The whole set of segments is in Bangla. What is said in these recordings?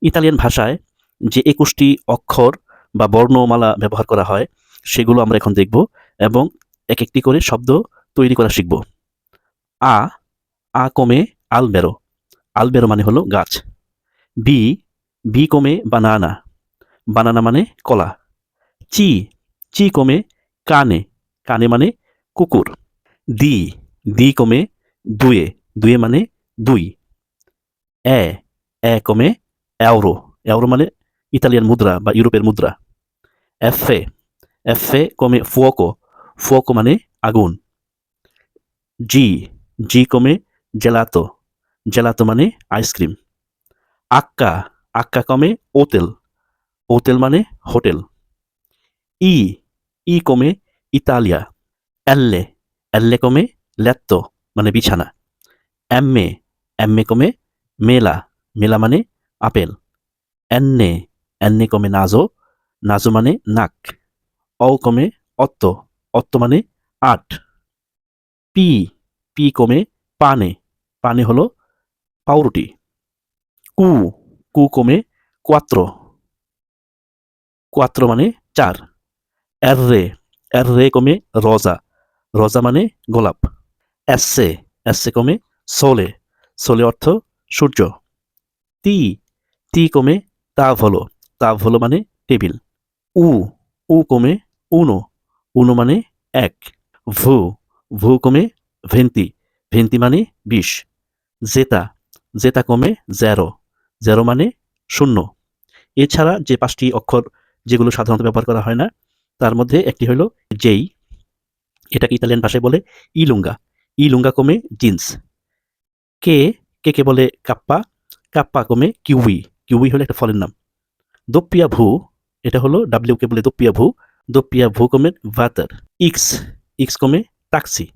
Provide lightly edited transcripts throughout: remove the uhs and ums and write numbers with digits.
ইতালিয়ান ভাষায় যে ২১টি অক্ষর বা বর্ণমালা ব্যবহার করা হয় সেগুলো আমরা এখন দেখব এবং এক-একটি করে শব্দ তৈরি করা শিখব। আ, আ come albero, albero মানে হলো গাছ। B, B come banana, banana মানে কলা। চি, চি come cane, cane মানে কুকুর। দি, দি come দুয়ে, দুয়ে মানে দুই। এ, এ come euro, euro মানে ইতালিয়ান মুদ্রা বা ইউরোপের মুদ্রা। এফে, এফে come fuoco, fuoco মানে আগুন। জি, জি come gelato, gelato মানে ice cream. Hakka, Hakka come hotel, hotel মানে হোটেল। ই, ই come ইতালিয়া, এল্লে, এল্লে come letto মানে বিছানা। এম্মে, এম্মে come মেলা, মেলা মানে আপেল। এন্নে, এন্নে come নাজো, নাজো মানে নাক। অ come অত্ত, অত্ত মানে আট। পি, পি come পানে, পানে হলো পাউরুটি। কু, কু come quattro, quattro মানে চার। এররে, এররে come রোজা, রোজা মানে গোলাপ। এসে, এসে come sole, sole অর্থ সূর্য। তি, তি come tavolo, tavolo মানে টেবিল। উ, উ come uno, uno মানে এক। ভু, ভু come ভেন্তি, ভেন্তি মানে ২০। জেতা, জেতা come zero, zero মানে শূন্য। এছাড়া যে ৫টি অক্ষর যেগুলো সাধারণত ব্যবহার করা হয় না তার মধ্যে একটি হলো যেই, এটাকে ইতালিয়ান ভাষায় বলে ইলুঙ্গা, ইলুঙ্গা come জিন্স। কে, কে বলে kappa, kappa come kiwi, kiwi হলো একটা ফলের নাম। দোপ্পিয়া ভু, এটা হলো ডাব্লিউ কে বলে দোপ্পিয়া ভু come ভাতার। ইক্স, ইক্স come টাক্সি।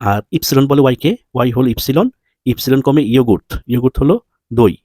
আর ইপসিলন বলে ওয়াইকে, ওয়াই হলো ইপসিলন, ইপসিলন come ইয়োগুর্ট, ইয়োগুর্ট হলো দই।